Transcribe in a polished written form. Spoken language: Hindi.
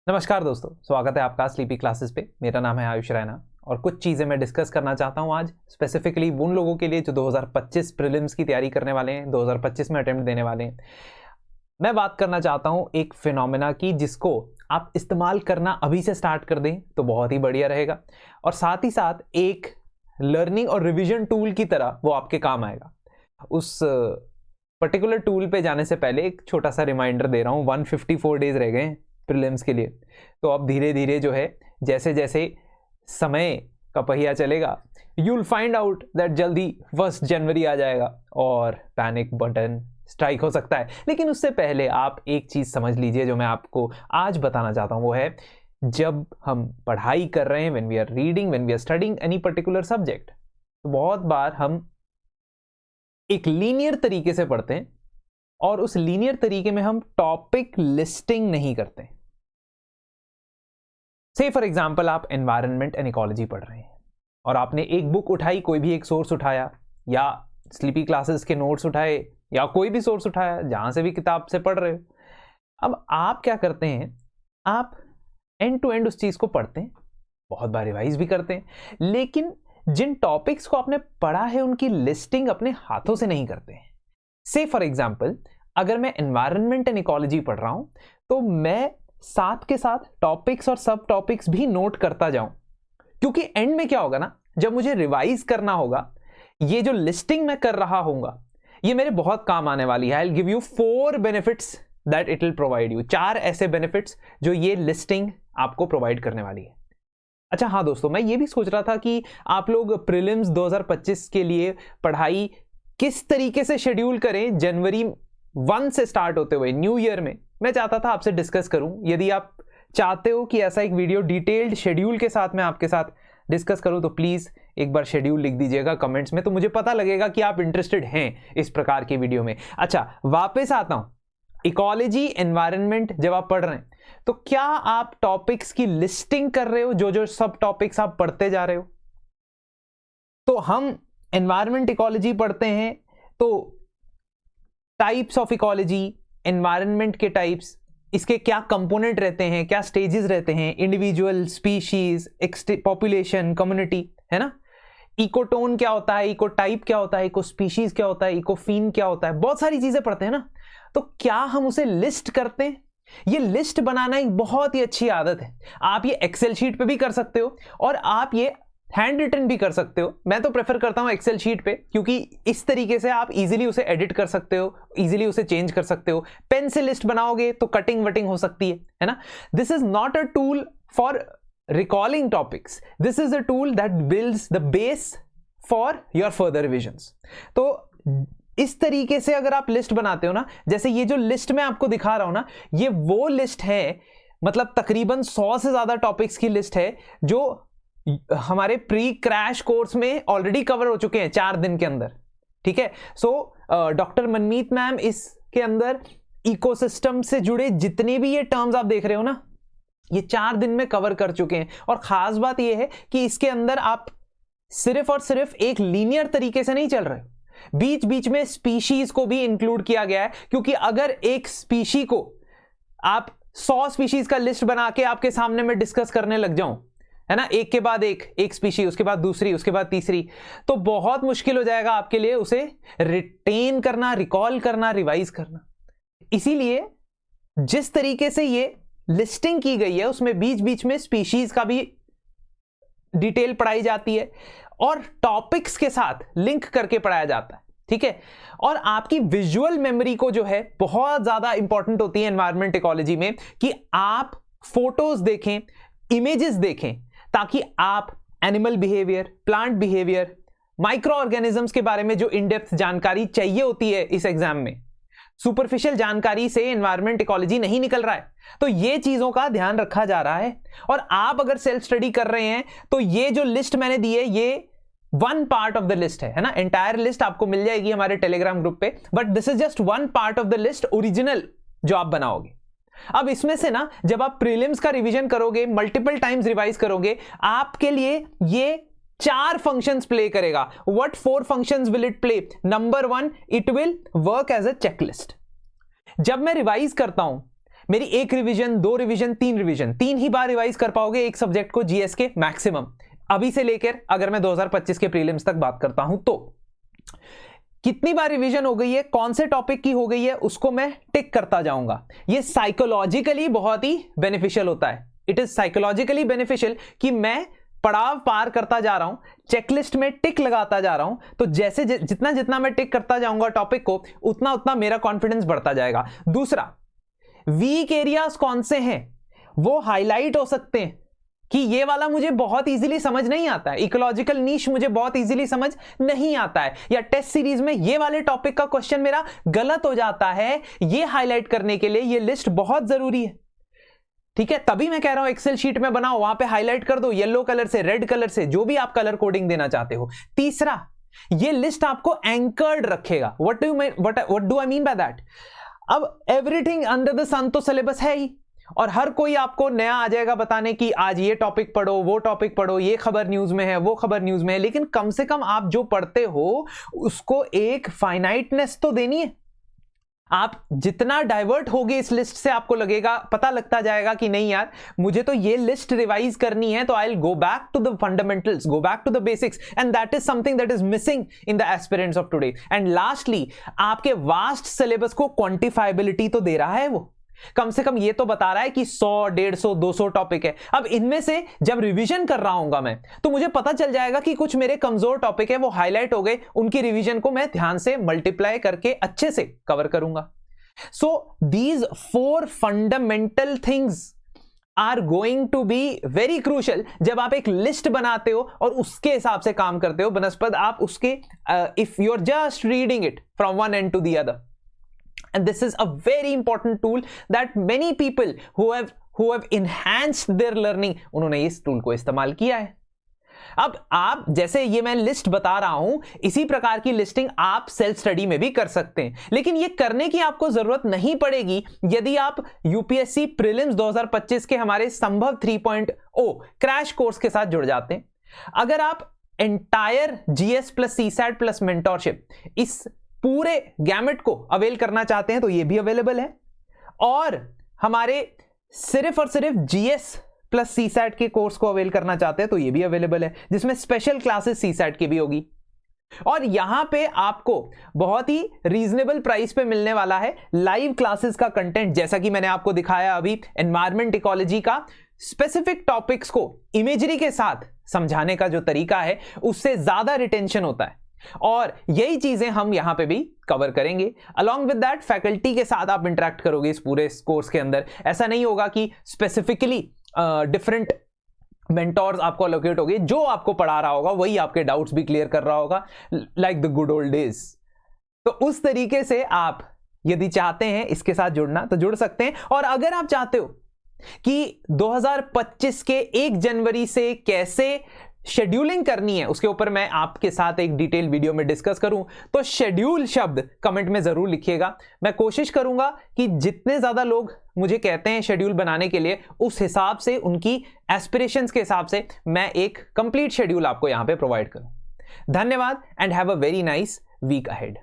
नमस्कार दोस्तों, स्वागत है आपका स्लीपी क्लासेस पे। मेरा नाम है आयुष रैना और कुछ चीज़ें मैं डिस्कस करना चाहता हूँ आज स्पेसिफिकली उन लोगों के लिए जो 2025 प्रीलिम्स की तैयारी करने वाले हैं, 2025 में अटेम्प्ट देने वाले हैं। मैं बात करना चाहता हूँ एक फिनोमेना की जिसको आप इस्तेमाल करना अभी से स्टार्ट कर दें तो बहुत ही बढ़िया रहेगा, और साथ ही साथ एक लर्निंग और रिविजन टूल की तरह वो आपके काम आएगा। उस पर्टिकुलर टूल पे जाने से पहले एक छोटा सा रिमाइंडर दे रहा हूँ, 154 डेज रह गए हैं प्रीलिम्स के लिए। तो अब धीरे धीरे जो है, जैसे जैसे समय का पहिया चलेगा, you will find out that जल्दी 1 जनवरी आ जाएगा और पैनिक बटन स्ट्राइक हो सकता है। लेकिन उससे पहले आप एक चीज़ समझ लीजिए जो मैं आपको आज बताना चाहता हूँ, वो है जब हम पढ़ाई कर रहे हैं, when we are reading, when we are studying any particular subject, तो बहुत बार हम एक लीनियर तरीके से पढ़ते हैं और उस लीनियर तरीके में हम टॉपिक लिस्टिंग नहीं करते। से फॉर एग्जाम्पल आप एनवायरनमेंट एंड इकोलॉजी पढ़ रहे हैं और आपने एक बुक उठाई, कोई भी एक सोर्स उठाया, या स्लीपी क्लासेस के नोट्स उठाए, या कोई भी सोर्स उठाया जहां से भी किताब से पढ़ रहे हो। अब आप क्या करते हैं, आप एंड टू एंड उस चीज को पढ़ते हैं, बहुत बार रिवाइज भी करते हैं, लेकिन जिन टॉपिक्स को आपने पढ़ा है उनकी लिस्टिंग अपने हाथों से नहीं करते हैं। से फॉर एग्जाम्पल अगर मैं एनवायरनमेंट एंड इकोलॉजी पढ़ रहा हूं तो मैं साथ के साथ टॉपिक्स और सब टॉपिक्स भी नोट करता जाऊं, क्योंकि एंड में क्या होगा ना, जब मुझे रिवाइज करना होगा, ये जो लिस्टिंग मैं कर रहा हूंगा ये मेरे बहुत काम आने वाली है। I will give you 4 benefits that it will provide you. 4 ऐसे बेनिफिट्स जो ये लिस्टिंग आपको प्रोवाइड करने वाली है। अच्छा हाँ दोस्तों, मैं ये भी सोच रहा था कि आप लोग प्रीलिम्स 2025 के लिए पढ़ाई किस तरीके से शेड्यूल करें। जनवरी 1 से स्टार्ट होते हुए न्यू ईयर में मैं चाहता था आपसे डिस्कस करूं। यदि आप चाहते हो कि ऐसा एक वीडियो डिटेल्ड शेड्यूल के साथ मैं आपके साथ डिस्कस करूं तो प्लीज एक बार शेड्यूल लिख दीजिएगा कमेंट्स में, तो मुझे पता लगेगा कि आप इंटरेस्टेड हैं इस प्रकार की वीडियो में। अच्छा, वापस आता हूं, इकोलॉजी एनवायरनमेंट जब आप पढ़ रहे हैं तो क्या आप टॉपिक्स की लिस्टिंग कर रहे हो, जो जो सब टॉपिक्स आप पढ़ते जा रहे हो? तो हम एनवायरनमेंट इकोलॉजी पढ़ते हैं तो टाइप्स ऑफ इकोलॉजी, एनवायरनमेंट के टाइप्स, इसके क्या कंपोनेंट रहते हैं, क्या स्टेजेस रहते हैं, इंडिविजुअल, स्पीशीज, पॉपुलेशन, कम्युनिटी, है ना। इकोटोन क्या होता है, इको टाइप क्या होता है, इको स्पीशीज क्या होता है, इकोफीन क्या होता है, बहुत सारी चीजें पढ़ते हैं ना। तो क्या हम उसे लिस्ट करते हैं? ये लिस्ट बनाना एक बहुत ही अच्छी आदत है। आप ये एक्सेल शीट पे भी कर सकते हो और आप ये हैंड रिटन भी कर सकते हो। मैं तो प्रेफर करता हूं एक्सेल शीट पे, क्योंकि इस तरीके से आप इजीली उसे एडिट कर सकते हो, इजीली उसे चेंज कर सकते हो। पेन से लिस्ट बनाओगे तो कटिंग वटिंग हो सकती है ना। This is not a tool for recalling topics, this is a tool that builds the base for your further revisions. तो इस तरीके से अगर आप लिस्ट बनाते हो ना, जैसे ये जो लिस्ट मैं आपको दिखा रहा हूं ना, ये वो लिस्ट है, मतलब तकरीबन 100 से ज्यादा टॉपिक्स की लिस्ट है जो हमारे प्री क्रैश कोर्स में ऑलरेडी कवर हो चुके हैं 4 दिन के अंदर। ठीक है, सो डॉक्टर मनमीत मैम इसके अंदर इकोसिस्टम से जुड़े जितने भी ये टर्म्स आप देख रहे हो ना, ये 4 दिन में कवर कर चुके हैं। और खास बात ये है कि इसके अंदर आप सिर्फ और सिर्फ एक लीनियर तरीके से नहीं चल रहे, बीच बीच में स्पीशीज को भी इंक्लूड किया गया है। क्योंकि अगर एक स्पीशी को आप 100 स्पीशीज का लिस्ट बना के आपके सामने में डिस्कस करने लग जाऊं, है ना, एक के बाद एक स्पीशी, उसके बाद दूसरी, उसके बाद तीसरी, तो बहुत मुश्किल हो जाएगा आपके लिए उसे रिटेन करना, रिकॉल करना, रिवाइज करना। इसीलिए जिस तरीके से ये लिस्टिंग की गई है उसमें बीच बीच में स्पीशीज का भी डिटेल पढ़ाई जाती है और टॉपिक्स के साथ लिंक करके पढ़ाया जाता है। ठीक है, और आपकी विजुअल मेमोरी को जो है बहुत ज्यादा इंपॉर्टेंट होती है एनवायरनमेंट इकोलॉजी में, कि आप फोटोज देखें, इमेजेस देखें, ताकि आप animal behaviour, plant behaviour, micro organisms के बारे में जो इन डेप्थ जानकारी चाहिए होती है इस एग्जाम में, सुपरफिशियल जानकारी से एनवायरनमेंट इकोलॉजी नहीं निकल रहा है, तो ये चीजों का ध्यान रखा जा रहा है। और आप अगर सेल्फ स्टडी कर रहे हैं तो ये जो लिस्ट मैंने दी है ये 1 पार्ट ऑफ द लिस्ट है ना। एंटायर लिस्ट आपको मिल जाएगी हमारे टेलीग्राम ग्रुप पे, but this is just 1 part of the list, original जो आप बनाओगे। अब इसमें से ना जब आप प्रीलिम्स का रिवीजन करोगे, मल्टीपल टाइम्स रिवाइज करोगे, आपके लिए ये 4 फंक्शंस प्ले करेगा। What 4 functions will it play? Number 1, it will work as a checklist. जब मैं रिवाइज करता हूं मेरी एक रिवीजन, 2 रिवीजन, 3 रिवीजन, 3 ही बार रिवाइज कर पाओगे एक सब्जेक्ट को जीएस के मैक्सिमम, अभी से लेकर अगर मैं 2025 के प्रीलिम्स तक बात करता हूं तो। कितनी बार रिवीजन हो गई है, कौन से टॉपिक की हो गई है, उसको मैं टिक करता जाऊंगा। ये साइकोलॉजिकली बहुत ही बेनिफिशियल होता है। इट इज साइकोलॉजिकली बेनिफिशियल कि मैं पड़ाव पार करता जा रहा हूं, चेकलिस्ट में टिक लगाता जा रहा हूं, तो जैसे जितना जितना मैं टिक करता जाऊंगा टॉपिक को, उतना उतना मेरा कॉन्फिडेंस बढ़ता जाएगा। दूसरा, वीक एरियाज कौन से हैं वो हाईलाइट हो सकते हैं कि ये वाला मुझे बहुत इजीली समझ नहीं आता है, इकोलॉजिकल नीश मुझे बहुत इजीली समझ नहीं आता है, या टेस्ट सीरीज में ये वाले टॉपिक का क्वेश्चन मेरा गलत हो जाता है, ये हाईलाइट करने के लिए ये लिस्ट बहुत जरूरी है। ठीक है, तभी मैं कह रहा हूं एक्सेल शीट में बनाओ, वहां पे हाईलाइट कर दो येलो कलर से, रेड कलर से, जो भी आप कलर कोडिंग देना चाहते हो। तीसरा, ये लिस्ट आपको एंकर्ड रखेगा। What do I mean by that? अब एवरीथिंग अंडर द सन तो सिलेबस है ही, और हर कोई आपको नया आ जाएगा बताने कि आज ये टॉपिक पढ़ो, वो टॉपिक पढ़ो, ये खबर न्यूज में है, वो खबर न्यूज में है, लेकिन कम से कम आप जो पढ़ते हो उसको एक फाइनाइटनेस तो देनी है। आप जितना डाइवर्ट होगे इस लिस्ट से, आपको लगेगा, पता लगता जाएगा कि नहीं यार, मुझे तो ये लिस्ट रिवाइज करनी है, तो I will go back to the fundamentals, go back to the basics, and that is something that is missing in the aspirants of today. And lastly, आपके वास्ट सिलेबस को क्वांटिफाइबिलिटी तो दे रहा है वो, कम से कम ये तो बता रहा है कि 100, 150, 200 टॉपिक है। अब इनमें से जब रिवीजन कर रहा हूंगा मैं, तो मुझे पता चल जाएगा कि कुछ मेरे कमजोर टॉपिक है वो हाईलाइट हो गए, उनकी रिवीजन को मैं ध्यान से मल्टीप्लाई करके अच्छे से कवर करूंगा। So these 4 fundamental things are going to be very crucial जब आप एक लिस्ट बनाते हो और उसके हिसाब से काम करते हो बनस्पत आप उसके if you are just reading it from one end to the other. And this is a very important tool that many people who have enhanced their learning, उन्होंने इस टूल को इस्तेमाल किया है। अब आप, जैसे ये मैं लिस्ट बता रहा हूं, इसी प्रकार की लिस्टिंग आप सेल्फ स्टडी में भी कर सकते हैं, लेकिन ये करने की आपको जरूरत नहीं पड़ेगी यदि आप यूपीएससी प्रीलिम्स 2025 के हमारे संभव 3.0 क्रैश कोर्स के साथ जुड़ जाते हैं। अगर आप entire GS plus CSAT plus mentorship, इस पूरे गैमेट को अवेल करना चाहते हैं तो ये भी अवेलेबल है, और हमारे सिर्फ और सिर्फ जीएस प्लस सीसैट के कोर्स को अवेल करना चाहते हैं तो ये भी अवेलेबल है, जिसमें स्पेशल क्लासेस सीसैट की भी होगी। और यहां पे आपको बहुत ही रीजनेबल प्राइस पे मिलने वाला है लाइव क्लासेस का कंटेंट, जैसा कि मैंने आपको दिखाया अभी, एनवायरमेंट इकोलॉजी का स्पेसिफिक टॉपिक्स को इमेजरी के साथ समझाने का जो तरीका है उससे ज्यादा रिटेंशन होता है, और यही चीजें हम यहां पे भी कवर करेंगे। अलॉन्ग विद दैट फैकल्टी के साथ आप इंटरेक्ट करोगे इस पूरे कोर्स के अंदर। ऐसा नहीं होगा कि स्पेसिफिकली डिफरेंट मेंटोर्स आपको अलोकेट होंगे, जो आपको पढ़ा रहा होगा वही आपके डाउट्स भी क्लियर कर रहा होगा, like the good old days. तो उस तरीके से आप यदि चाहते हैं इसके साथ जुड़ना तो जुड़ सकते हैं। और अगर आप चाहते हो कि 2025 के 1 जनवरी से कैसे शेड्यूलिंग करनी है, उसके ऊपर मैं आपके साथ एक डिटेल वीडियो में डिस्कस करूं, तो शेड्यूल शब्द कमेंट में जरूर लिखिएगा। मैं कोशिश करूंगा कि जितने ज्यादा लोग मुझे कहते हैं शेड्यूल बनाने के लिए, उस हिसाब से, उनकी एस्पिरेशंस के हिसाब से मैं एक कंप्लीट शेड्यूल आपको यहां पे प्रोवाइड करूं। धन्यवाद and have a very nice week ahead.